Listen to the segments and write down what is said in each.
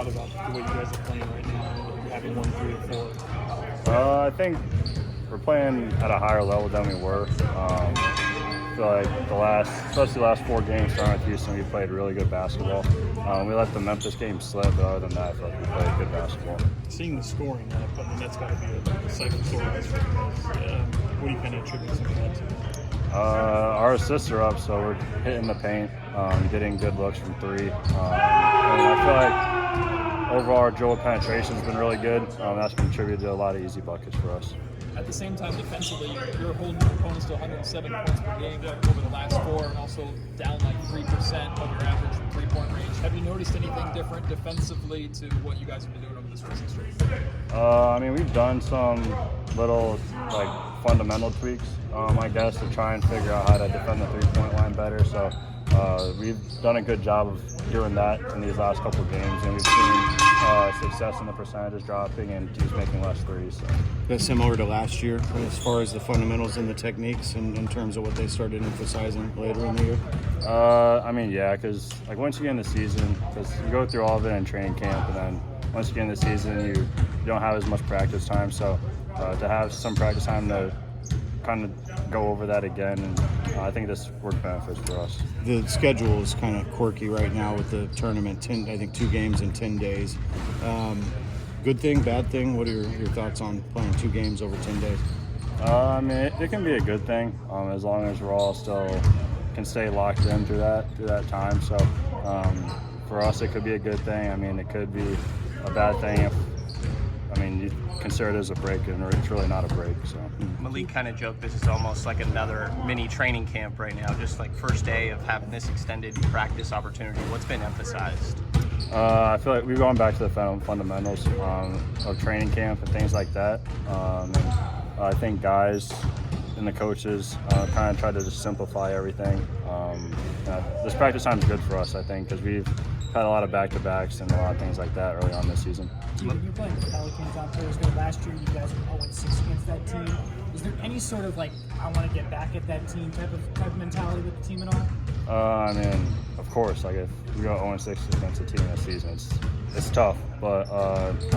About the way you guys are playing right now, having 1, 3, or 4? I think we're playing at a higher level than we were. I feel like especially the last 4 games starting with Houston, we played really good basketball. We let the Memphis game slip, but other than that, I feel like we played good basketball. Seeing the scoring up, I mean, that's got to be a second story for you guys. What do you kind of attribute some of that to? Our assists are up, so we're hitting the paint, getting good looks from 3. And I feel like overall our dribble penetration has been really good. That's contributed to a lot of easy buckets for us. At the same time, defensively, you're holding your opponents to 107 points per game over the last 4, and also down like 3% of your average from three-point range. Have you noticed anything different defensively to what you guys have been doing over this recent stretch? I mean, we've done some little fundamental tweaks, I guess, to try and figure out how to defend the three-point line better. So we've done a good job of doing that in these last couple of games, and we've seen success in the percentages dropping and teams making less threes. So. That's similar to last year as far as the fundamentals and the techniques in terms of what they started emphasizing later in the year? I mean, yeah, because once you get in the season, because you go through all of it in training camp, and then once you get in the season, you don't have as much practice time. So to have some practice time to kind of go over that again, and I think this worked benefits for us. The schedule is kind of quirky right now with the tournament. I think 2 games in 10 days. Good thing, bad thing? What are your thoughts on playing 2 games over 10 days? I mean, it can be a good thing as long as we're all still can stay locked in through that time. So for us, it could be a good thing. I mean, it could be a bad thing if you consider it as a break, and it's really not a break. So Malik kind of joked this is almost like another mini training camp right now, just like first day of having this extended practice opportunity. What's been emphasized? I feel like we've gone back to the fundamentals of training camp and things like that. And I think guys and the coaches kind of try to just simplify everything. This practice time is good for us, I think, because we've had a lot of back-to-backs and a lot of things like that early on this season. Keegan, you're playing the Pelicans on Thursday. Last year, you guys were 0-6 against that team. Is there any sort of I want to get back at that team type of mentality with the team at all? I mean, of course. If we go 0-6 against a team this season, it's tough. But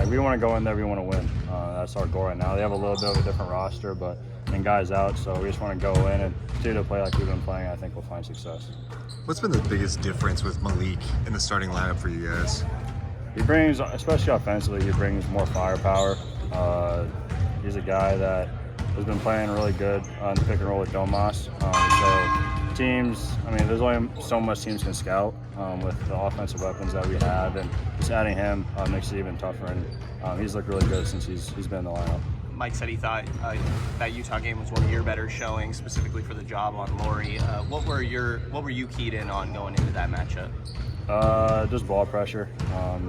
we want to go in there, we want to win. That's our goal right now. They have a little bit of a different roster, and guys out, so we just want to go in and continue to play like we've been playing. I think we'll find success. What's been the biggest difference with Malik in the starting lineup for you guys? He brings, especially offensively, he brings more firepower. He's a guy that has been playing really good on the pick and roll with Domas. So teams, there's only so much teams can scout with the offensive weapons that we have, and just adding him makes it even tougher. And he's looked really good since he's been in the lineup. Mike said he thought that Utah game was one of your better showings, specifically for the job on Lauri. What were you keyed in on going into that matchup? Just ball pressure,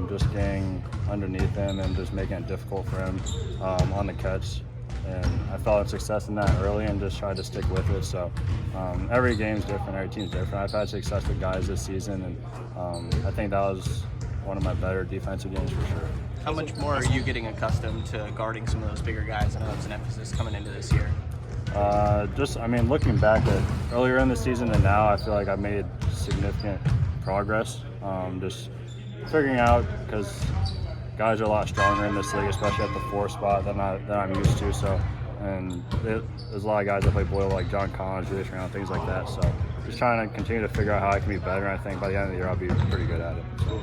just getting underneath him and just making it difficult for him on the catch. And I felt success in that early and just tried to stick with it. So every game's different, every team's different. I've had success with guys this season, and I think that was one of my better defensive games for sure. How much more are you getting accustomed to guarding some of those bigger guys? I know that was an emphasis coming into this year. Looking back at earlier in the season and now, I feel like I've made significant progress. Just figuring out, because guys are a lot stronger in this league, especially at the 4 spot than I'm used to. So, and there's a lot of guys that play Boyle, like John Collins, Julius Randle, things like that. So, just trying to continue to figure out how I can be better. And I think by the end of the year, I'll be pretty good at it. So.